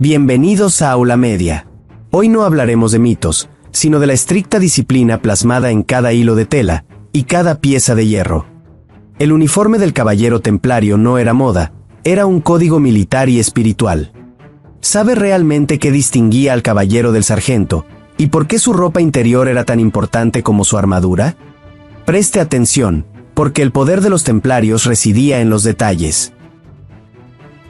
Bienvenidos a Aula Media. Hoy no hablaremos de mitos, sino de la estricta disciplina plasmada en cada hilo de tela y cada pieza de hierro. El uniforme del caballero templario no era moda, era un código militar y espiritual. ¿Sabe realmente qué distinguía al caballero del sargento y por qué su ropa interior era tan importante como su armadura? Preste atención, porque el poder de los templarios residía en los detalles.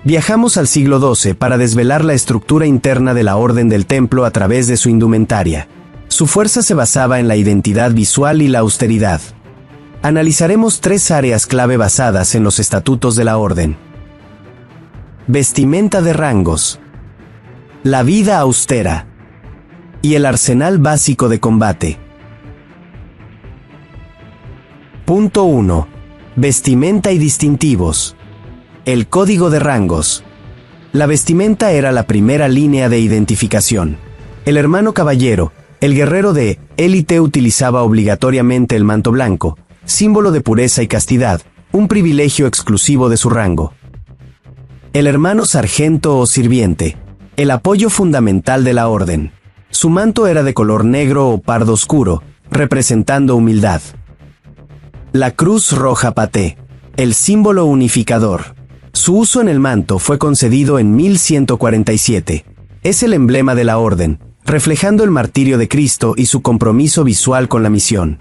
Viajamos al siglo XII para desvelar la estructura interna de la Orden del Templo a través de su indumentaria. Su fuerza se basaba en la identidad visual y la austeridad. Analizaremos tres áreas clave basadas en los estatutos de la Orden. Vestimenta de rangos, la vida austera y el arsenal básico de combate. Punto 1. Vestimenta y distintivos. El código de rangos. La vestimenta era la primera línea de identificación. El hermano caballero, el guerrero de élite, utilizaba obligatoriamente el manto blanco, símbolo de pureza y castidad, un privilegio exclusivo de su rango. El hermano sargento o sirviente, el apoyo fundamental de la orden. Su manto era de color negro o pardo oscuro, representando humildad. La cruz roja paté, el símbolo unificador. Su uso en el manto fue concedido en 1147. Es el emblema de la orden, reflejando el martirio de Cristo y su compromiso visual con la misión.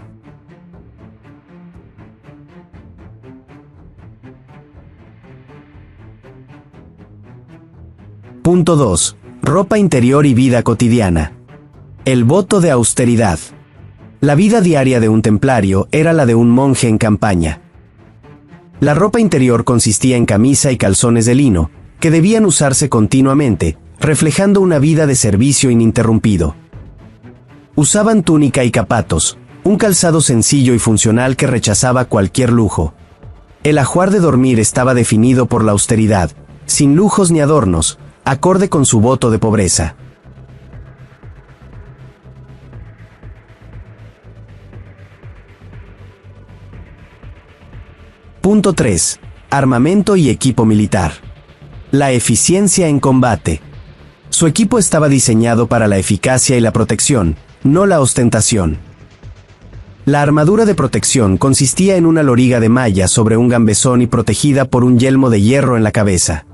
Punto 2. Ropa interior y vida cotidiana. El voto de austeridad. La vida diaria de un templario era la de un monje en campaña. La ropa interior consistía en camisa y calzones de lino, que debían usarse continuamente, reflejando una vida de servicio ininterrumpido. Usaban túnica y capatos, un calzado sencillo y funcional que rechazaba cualquier lujo. El ajuar de dormir estaba definido por la austeridad, sin lujos ni adornos, acorde con su voto de pobreza. Punto 3. Armamento y equipo militar. La eficiencia en combate. Su equipo estaba diseñado para la eficacia y la protección, no la ostentación. La armadura de protección consistía en una loriga de malla sobre un gambesón y protegida por un yelmo de hierro en la cabeza.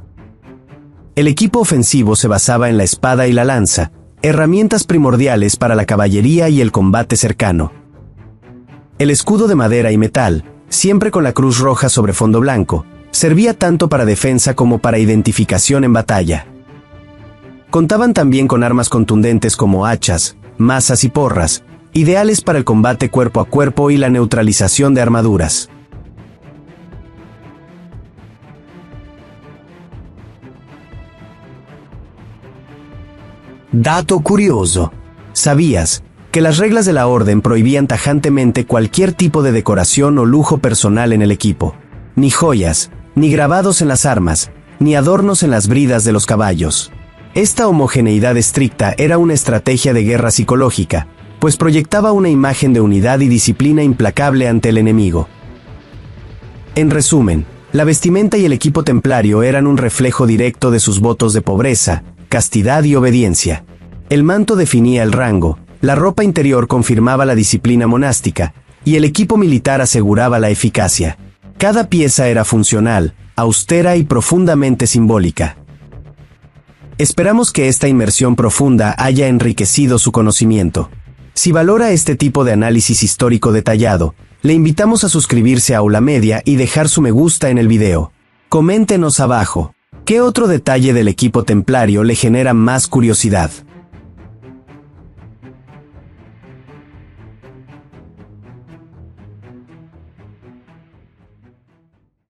El equipo ofensivo se basaba en la espada y la lanza, herramientas primordiales para la caballería y el combate cercano. El escudo de madera y metal, siempre con la cruz roja sobre fondo blanco, servía tanto para defensa como para identificación en batalla. Contaban también con armas contundentes como hachas, mazas y porras, ideales para el combate cuerpo a cuerpo y la neutralización de armaduras. Dato curioso. ¿Sabías que las reglas de la orden prohibían tajantemente cualquier tipo de decoración o lujo personal en el equipo? Ni joyas, ni grabados en las armas, ni adornos en las bridas de los caballos. Esta homogeneidad estricta era una estrategia de guerra psicológica, pues proyectaba una imagen de unidad y disciplina implacable ante el enemigo. En resumen, la vestimenta y el equipo templario eran un reflejo directo de sus votos de pobreza, castidad y obediencia. El manto definía el rango, la ropa interior confirmaba la disciplina monástica, y el equipo militar aseguraba la eficacia. Cada pieza era funcional, austera y profundamente simbólica. Esperamos que esta inmersión profunda haya enriquecido su conocimiento. Si valora este tipo de análisis histórico detallado, le invitamos a suscribirse a Aula Media y dejar su me gusta en el video. Coméntenos abajo, ¿qué otro detalle del equipo templario le genera más curiosidad?